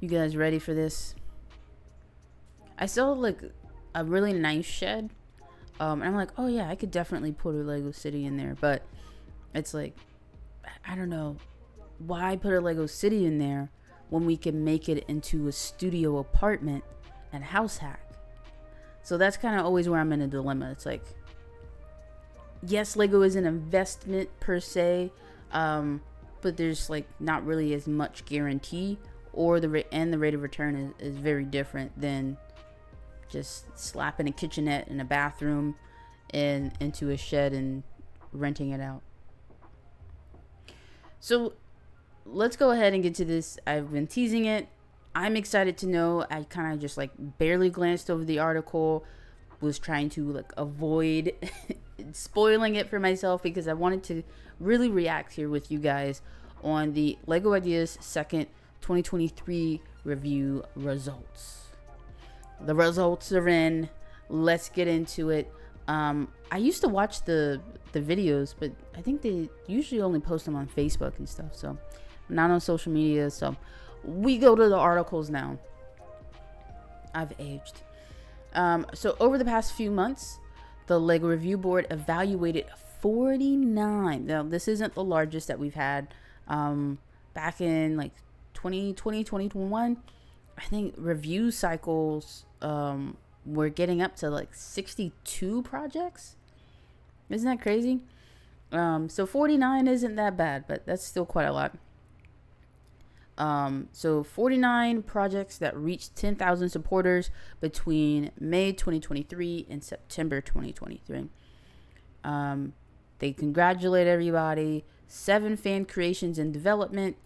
You guys ready for this? I saw like a really nice shed. And I'm like, oh yeah, I could definitely put a Lego city in there. But it's like, I don't know. Why put a Lego city in there when we can make it into a studio apartment and house hack? So that's kind of always where I'm in a dilemma. It's like, yes, Lego is an investment per se, but there's like not really as much guarantee, or the rate of return is very different than just slapping a kitchenette and a bathroom and into a shed and renting it out. So let's go ahead and get to this. I've been teasing it. I'm excited to know. I kind of just like barely glanced over the article, was trying to like avoid spoiling it for myself because I wanted to really react here with you guys on the Lego Ideas second 2023 review results. The results are in. Let's get into it. I used to watch the videos, but I think they usually only post them on Facebook and stuff, so not on social media. So we go to the articles now. I've aged. So over the past few months, the Lego Review Board evaluated 49. Now, this isn't the largest that we've had. Back in like 2020, 2021, I think review cycles we're getting up to like 62 projects. Isn't that crazy? So 49 isn't that bad, but that's still quite a lot. So 49 projects that reached 10,000 supporters between May 2023 and September 2023. They congratulate everybody. 7 fan creations in development.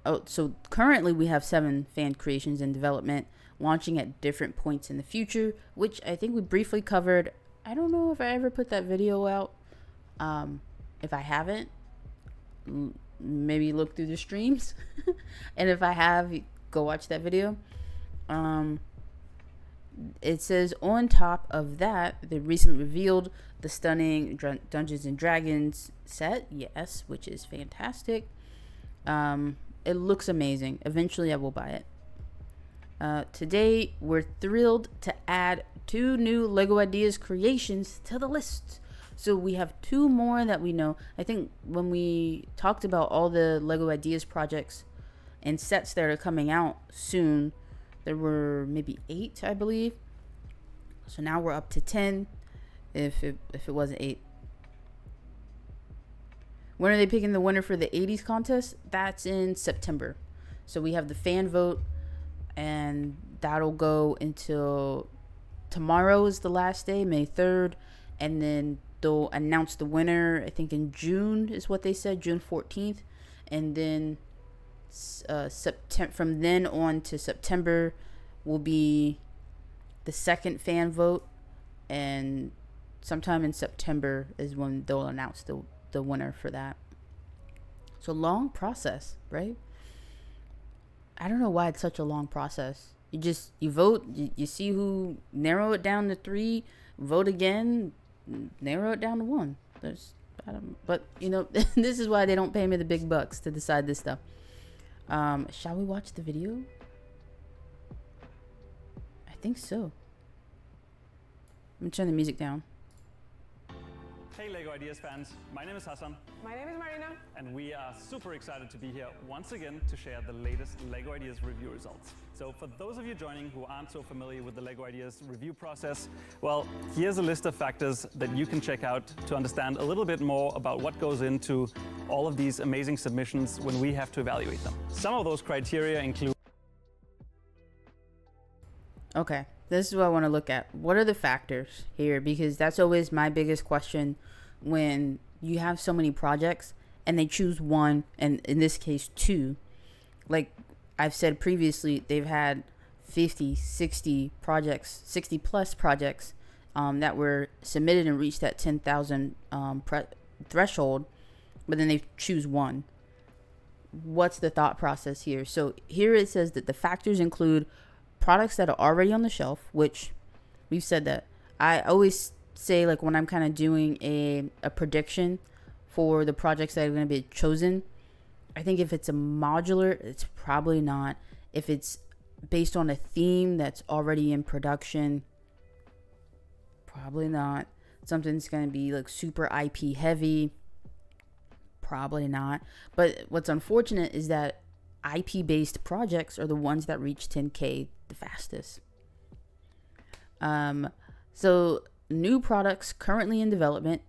Oh, so currently we have 7 fan creations in development, launching at different points in the future, which I think we briefly covered. I don't know if I ever put that video out. If I haven't, maybe look through the streams. And if I have, go watch that video. It says on top of that, they recently revealed the stunning Dungeons and Dragons set. Yes, which is fantastic. It looks amazing. Eventually I will buy it. Today, we're thrilled to add 2 new Lego Ideas creations to the list. So we have 2 more that we know. I think when we talked about all the Lego Ideas projects and sets that are coming out soon, there were maybe 8, I believe. So now we're up to 10, if it wasn't 8. When are they picking the winner for the 80s contest? That's in September. So we have the fan vote, and that'll go until tomorrow is the last day, May 3rd. And then they'll announce the winner, I think in June is what they said, June 14th. And then September, from then on to September will be the second fan vote. And sometime in September is when they'll announce the winner for that. It's a long process, right? I don't know why it's such a long process. You vote, you see who, narrow it down to 3, vote again, narrow it down to 1. But you know, this is why they don't pay me the big bucks to decide this stuff. Shall we watch the video? I think so. Let me turn the music down. Hey LEGO Ideas fans, my name is Hassan. My name is Marina. And we are super excited to be here once again to share the latest LEGO Ideas review results. So for those of you joining who aren't so familiar with the LEGO Ideas review process, well, here's a list of factors that you can check out to understand a little bit more about what goes into all of these amazing submissions when we have to evaluate them. Some of those criteria include... Okay, this is what I want to look at. What are the factors here? Because that's always my biggest question when you have so many projects and they choose 1, and in this case 2. Like I've said previously, they've had 50, 60 projects, 60 plus projects that were submitted and reached that 10,000 threshold, but then they choose 1. What's the thought process here? So here it says that the factors include products that are already on the shelf, which we've said that. I always say, like, when I'm kind of doing a prediction for the projects that are going to be chosen, I think if it's a modular, it's probably not. If it's based on a theme that's already in production, probably not. Something's going to be like super IP heavy, probably not. But what's unfortunate is that IP based projects are the ones that reach 10K the fastest. So new products currently in development,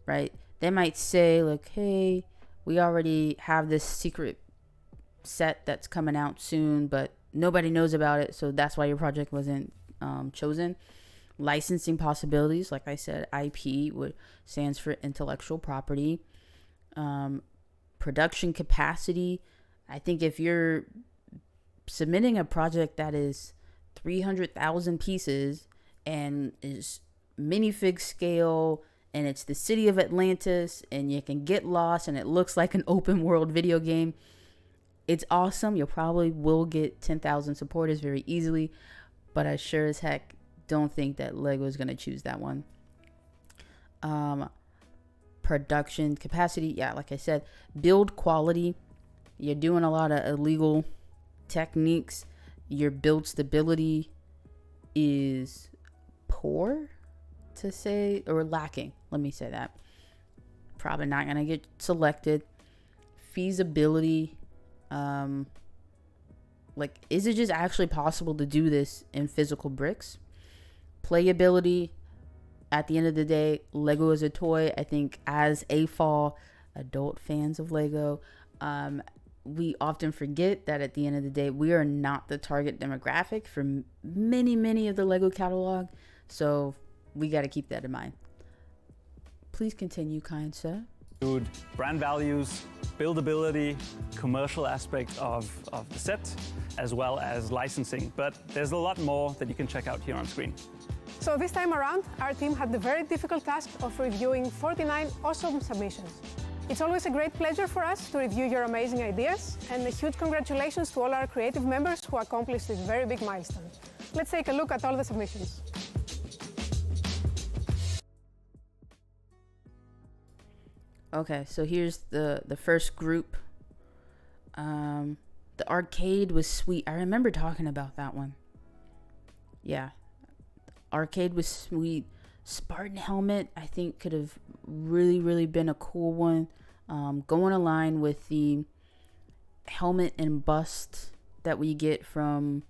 right? They might say like, hey, we already have this secret set that's coming out soon, but nobody knows about it, so that's why your project wasn't chosen. Licensing possibilities, like I said, IP stands for intellectual property. Production capacity. I think if you're submitting a project that is 300,000 pieces and is minifig scale, and it's the city of Atlantis, and you can get lost, and it looks like an open world video game, it's awesome. You probably will get 10,000 supporters very easily, but I sure as heck don't think that Lego is going to choose that one. Production capacity, yeah, like I said. Build quality. You're doing a lot of illegal techniques. Your build stability is poor, to say, or lacking. Let me say that. Probably not going to get selected. Feasibility. Like, is it just actually possible to do this in physical bricks? Playability. At the end of the day, Lego is a toy. I think as AFOL, adult fans of Lego, we often forget that at the end of the day, we are not the target demographic for many of the Lego catalog. So we got to keep that in mind. Please continue, kind sir. Brand values, buildability, commercial aspect of the set, as well as licensing. But there's a lot more that you can check out here on screen. So this time around, our team had the very difficult task of reviewing 49 awesome submissions. It's always a great pleasure for us to review your amazing ideas, and a huge congratulations to all our creative members who accomplished this very big milestone. Let's take a look at all the submissions. Okay, so here's the first group. The arcade was sweet. I remember talking about that one. Yeah. Arcade was sweet. Spartan helmet, I think, could have really been a cool one. Going along with the helmet and bust that we get from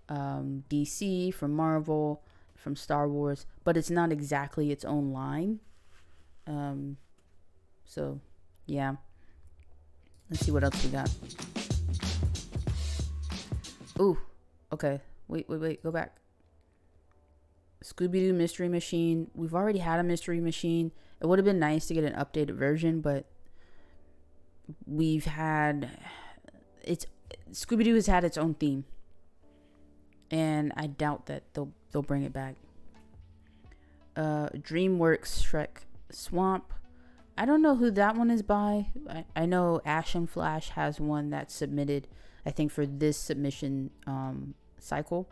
DC, from Marvel, from Star Wars, but it's not exactly its own line. So, yeah. Let's see what else we got. Ooh, okay. Wait, go back. Scooby-Doo Mystery Machine. We've already had a Mystery Machine. It would have been nice to get an updated version, but Scooby-Doo has had its own theme, and I doubt that they'll bring it back. DreamWorks Shrek Swamp. I don't know who that one is by. I know Ash and Flash has one that's submitted, I think, for this submission cycle.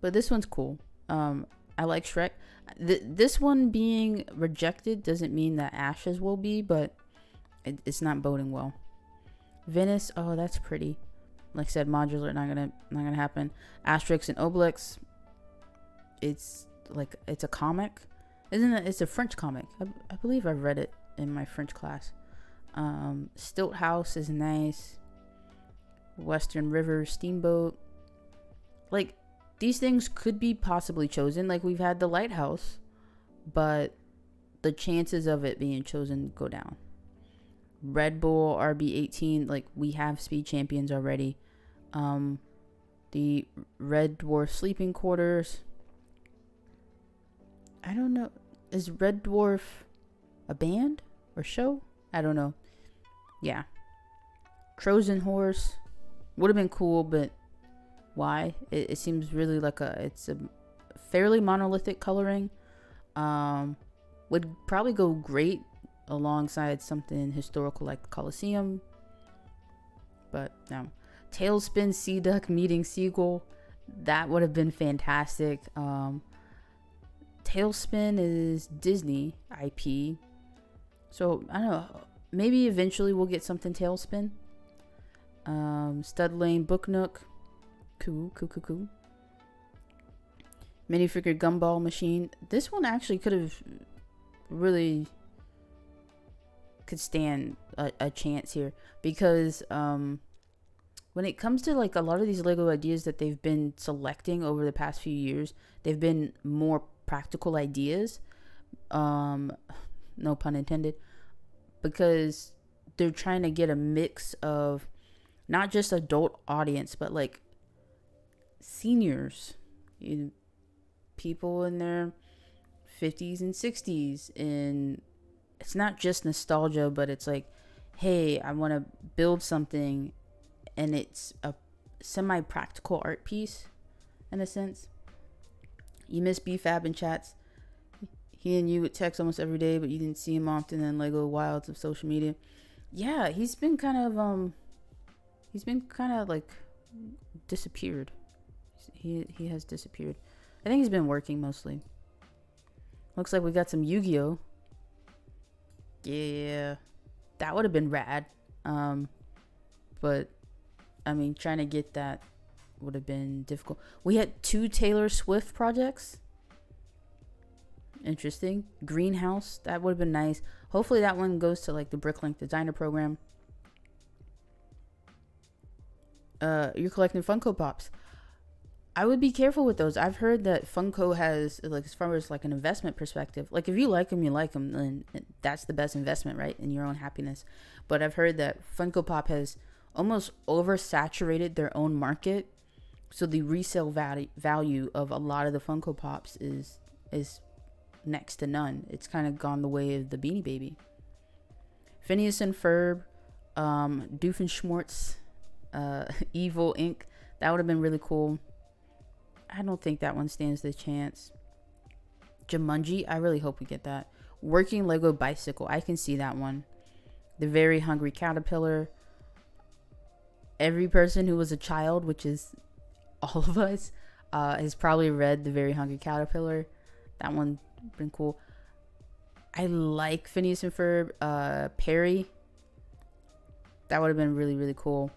But this one's cool. I like Shrek. This one being rejected doesn't mean that Ash's will be, but it's not boding well. Venice, oh, that's pretty. Like I said, modular, not gonna happen. Asterix and Obelix. It's a comic, isn't it? It's a French comic. I believe I read it in my French class. Stilt House is nice. Western River Steamboat. Like, these things could be possibly chosen. Like, we've had the Lighthouse, but the chances of it being chosen go down. Red Bull RB18, like, we have Speed Champions already. The Red Dwarf Sleeping Quarters. I don't know. Is Red Dwarf a band or show? I don't know. Yeah. Trojan Horse would have been cool, but why? It seems really like it's a fairly monolithic coloring. Would probably go great alongside something historical like the Colosseum, but no. Tailspin Sea Duck meeting Seagull, that would have been fantastic. Tailspin is Disney IP, so I don't know, maybe eventually we'll get something Tailspin. Stud Lane Book Nook. Cool. Minifigure Gumball Machine. This one actually could stand a chance here, because when it comes to like a lot of these Lego ideas that they've been selecting over the past few years, they've been more practical ideas. No pun intended, because they're trying to get a mix of not just adult audience, but like seniors, people in their 50s and 60s, and it's not just nostalgia, but it's like, hey, I want to build something, and it's a semi-practical art piece in a sense. You miss BFAB in chats. He and you would text almost every day, but you didn't see him often in Lego wilds of social media. Yeah, he's been kind of like disappeared. He has disappeared. I think he's been working mostly. Looks like we got some Yu-Gi-Oh. Yeah, that would have been rad. But I mean, trying to get that would have been difficult. We had 2 Taylor Swift projects. Interesting. Greenhouse, that would have been nice. Hopefully that one goes to like the Bricklink designer program. You're collecting Funko Pops. I would be careful with those. I've heard that Funko has, like, as far as like an investment perspective, like if you like them, then that's the best investment, right? In your own happiness. But I've heard that Funko Pop has almost oversaturated their own market, so the resale value of a lot of the Funko Pops is next to none. It's kind of gone the way of the Beanie Baby. Phineas and Ferb, Doofenshmirtz, Evil Inc. That would have been really cool. I don't think that one stands the chance. Jumanji, I really hope we get that. Working Lego Bicycle, I can see that one. The Very Hungry Caterpillar. Every person who was a child, which is all of us, has probably read The Very Hungry Caterpillar. That one been cool. I like Phineas and Ferb. Perry. That would have been really, really cool.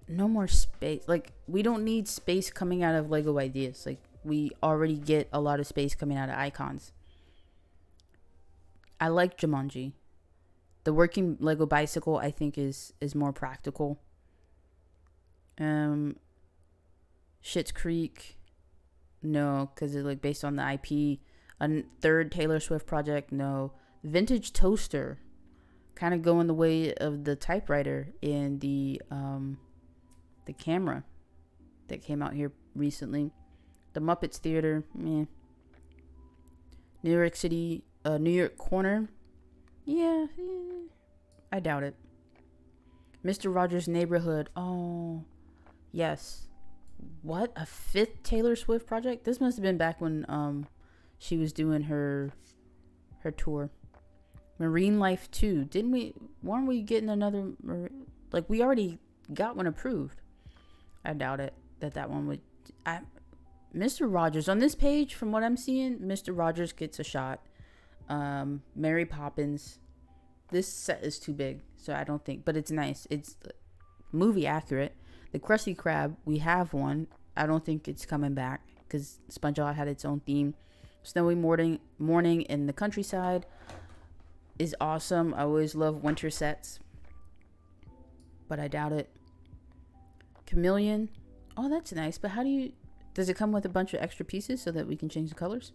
No more space. Like, we don't need space coming out of Lego ideas. Like, we already get a lot of space coming out of icons. I like Jumanji. The Working Lego Bicycle, I think, is more practical. Schitt's Creek, no, because it's like based on the IP. A third Taylor Swift project, no. Vintage Toaster, kind of going the way of the typewriter and the camera that came out here recently. The Muppets Theater, meh. New York City, New York Corner, yeah, I doubt it. Mr. Rogers' Neighborhood, oh, yes. What, a 5th Taylor Swift project? This must have been back when she was doing her tour. Marine Life 2, weren't we getting another, like, we already got one approved. I doubt it that one would. Mr. Rogers on this page, from what I'm seeing, Mr. Rogers gets a shot. Mary Poppins, this set is too big, so I don't think, but it's nice. It's movie accurate. The Krusty Krab, we have one. I don't think it's coming back because SpongeBob had its own theme. Snowy Morning in the Countryside is awesome. I always love winter sets, but I doubt it. Chameleon, oh, that's nice, but does it come with a bunch of extra pieces so that we can change the colors?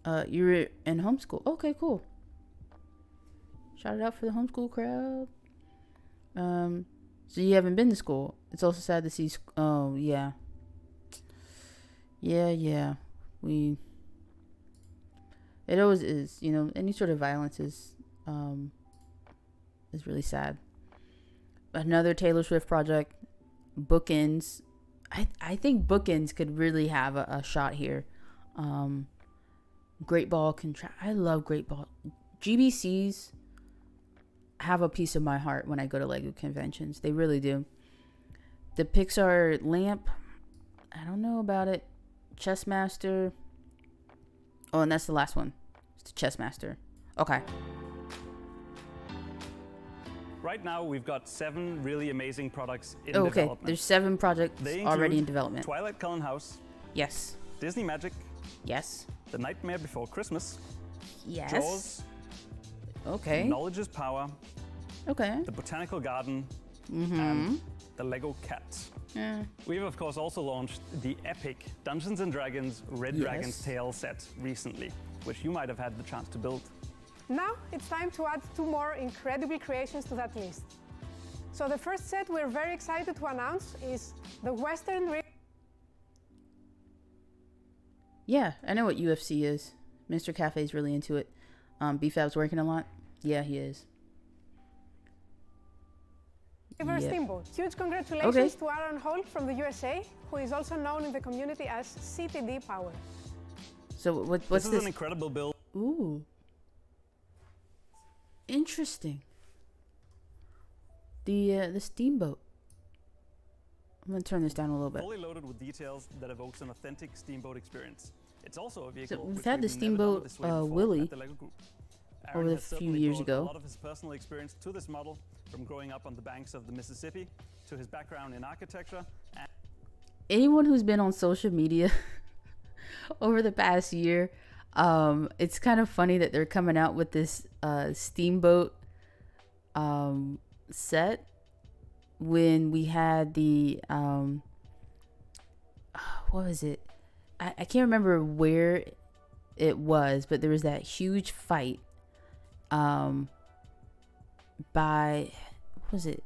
You're in homeschool. Okay, cool. Shout it out for the homeschool crowd. So you haven't been to school. It's also sad to see. Oh, yeah. Yeah. It always is. Any sort of violence is really sad. Another Taylor Swift project, Bookends. I think Bookends could really have a shot here. Great Ball I love Great Ball. GBCs have a piece of my heart when I go to Lego conventions. They really do. The Pixar lamp, I don't know about it. Chessmaster. Oh, and that's the last one. It's the Chessmaster. Okay. Right now, we've got 7 really amazing products in Okay, development. there's 7 projects They already in include development. Twilight Cullen House, Yes. Disney Magic, Yes. The Nightmare Before Christmas, Yes. Jaws, Okay. Knowledge is Power, Okay. The Botanical Garden, Mm-hmm. and The Lego Cat. Yeah. We've of course also launched the epic Dungeons & Dragons Red Dragon's Tale set recently, which you might have had the chance to build. Now it's time to add 2 more incredible creations to that list. So the first set we're very excited to announce is the Western Yeah, I know what UFC is. Mr. Cafe's really into it. BFAB's working a lot. Yeah, he is. River Yep. Steamboat. Huge congratulations Okay. to Aaron Hall from the USA, who is also known in the community as CTD Power. So what's This is this? an incredible build. Ooh. Interesting. The steamboat. I'm gonna turn this down a little bit. Fully loaded with details that evokes an authentic steamboat experience. It's also a vehicle. So we've which had the never done steamboat, this way before Willie at the Lego Group. over Aaron a has few certainly years brought ago. a lot of his personal experience to this model, from growing up on the banks of the Mississippi to his background in architecture. And Anyone who's been on social media over the past year, it's kind of funny that they're coming out with this steamboat set when we had the what was it? I can't remember where it was, but there was that huge fight by, what was it?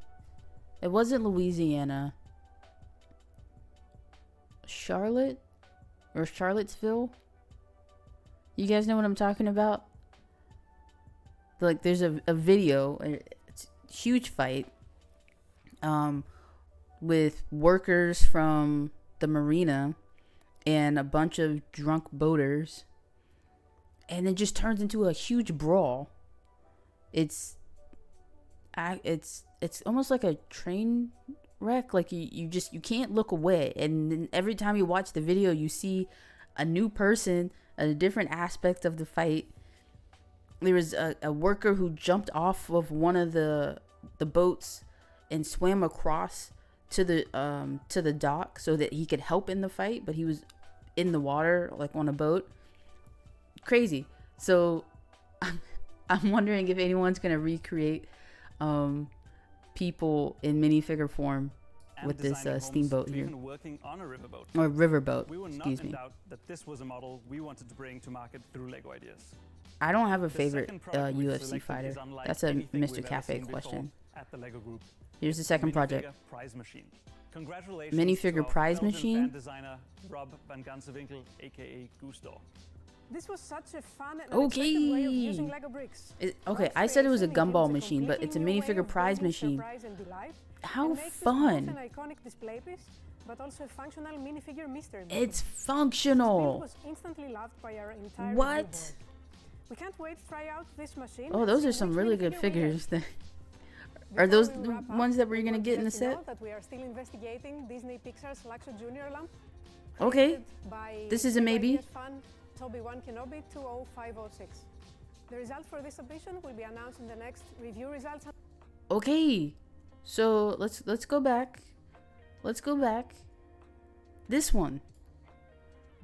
It wasn't Louisiana. Charlotte or Charlottesville. You guys know what I'm talking about? Like there's a video, it's a huge fight with workers from the marina and a bunch of drunk boaters, and it just turns into a huge brawl. It's almost like a train wreck. Like you can't look away, and then every time you watch the video you see a new person, a different aspect of the fight. There was a worker who jumped off of one of the boats and swam across to the dock so that he could help in the fight, but he was in the water, like on a boat. Crazy. So I'm wondering if anyone's gonna recreate people in minifigure form with this steamboat here, working on a riverboat. or riverboat. We were not Excuse in me. doubt that this was a model we wanted to bring to market through Lego Ideas. I don't have a The favorite second product we've UFC selected fighter. is unlike That's a anything Mr. we've ever Cafe seen before question. at the Lego Group. Here's the second project. Minifigure prize machine. Congratulations Minifigure to our prize Belgian machine? fan designer Rob van Gansewinkel, aka Gusto. This was such a fun and unexpected way of using Okay. Lego bricks. Okay, Rob's I said it was a creation gumball includes machine, but it's a completely new way minifigure of prize building machine. surprise and delight, How and makes this fun! both an iconic display piece, but also a functional minifigure mystery box. It's This build functional. was instantly loved by our entire What? review board. We can't wait to try out this machine. Oh, and those see are some which really good minifigure we get. figures. Are Before those we the wrap up, ones that we're we gonna want get in the just to set? note that we are still investigating Disney Pixar's Luxo Junior lamp. Okay, created by this is a Lego maybe. Ideas fan Toby1 Kenobi 20506. The result for this submission will be announced in the next review results. Okay, so let's go back. Let's go back. This one,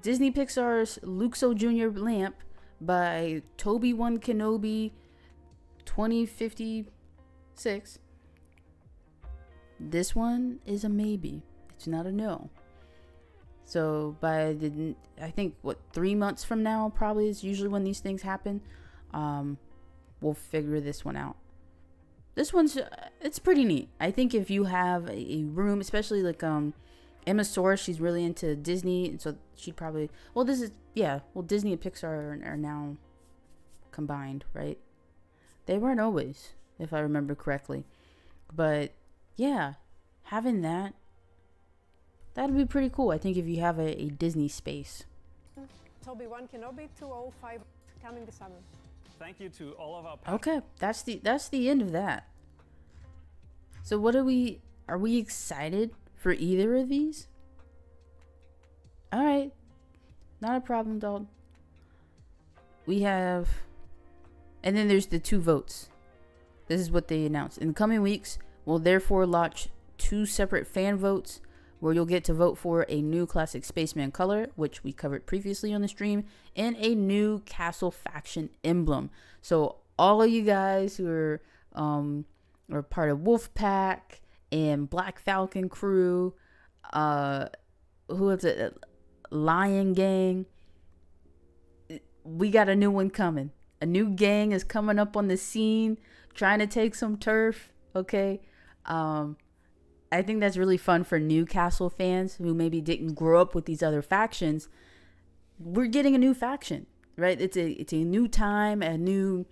Disney Pixar's Luxo Junior lamp by Toby1 Kenobi 2056. This one is a maybe. It's not a no. So I think 3 months from now probably is usually when these things happen. We'll figure this one out. This one's it's pretty neat. I think if you have a room, especially like Emma Soares, she's really into Disney, and so she'd probably Disney and Pixar are now combined, right? They weren't always, if I remember correctly. But yeah, having that'd be pretty cool. I think if you have a Disney space. Toby1 Kenobi 205 coming this summer. Thank you to all of our Okay, that's the end of that. So what are we excited for either of these? All right. Not a problem, dog. We have, and then there's the 2 votes. This is what they announced. In the coming weeks, we'll therefore launch 2 separate fan votes where you'll get to vote for a new classic spaceman color, which we covered previously on the stream, and a new castle faction emblem. So all of you guys who are part of Wolfpack and Black Falcon crew, who is it, Lion Gang, we got a new one coming. A new gang is coming up on the scene, trying to take some turf. Okay. I think that's really fun for Newcastle fans who maybe didn't grow up with these other factions. We're getting a new faction, right? It's a new time, a new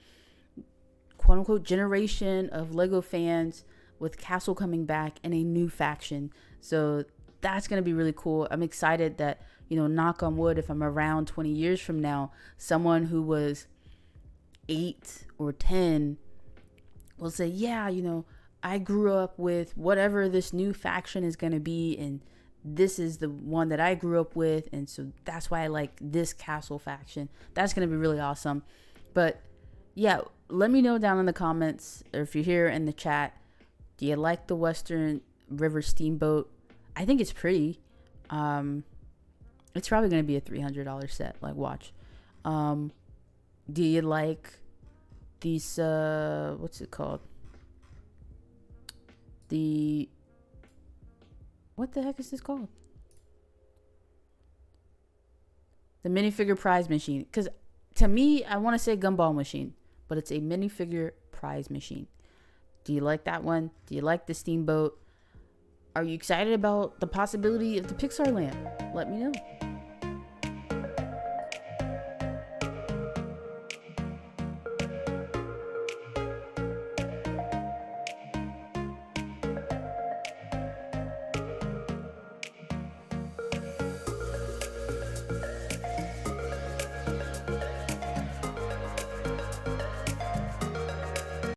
quote unquote generation of Lego fans with Castle coming back and a new faction. So that's going to be really cool. I'm excited that, you know, knock on wood, if I'm around 20 years from now, someone who was 8 or 10 will say, yeah, you know, I grew up with whatever this new faction is going to be, and this is the one that I grew up with, and so that's why I like this castle faction. That's going to be really awesome. But yeah, let me know down in the comments, or if you're here in the chat, do you like the Western River Steamboat? I think it's pretty. It's probably going to be a $300 set, like, watch. Do you like these, what's it called? What the heck is this called? The minifigure prize machine. Because to me, I want to say gumball machine, but it's a minifigure prize machine. Do you like that one? Do you like the steamboat? Are you excited about the possibility of the Pixar land? Let me know.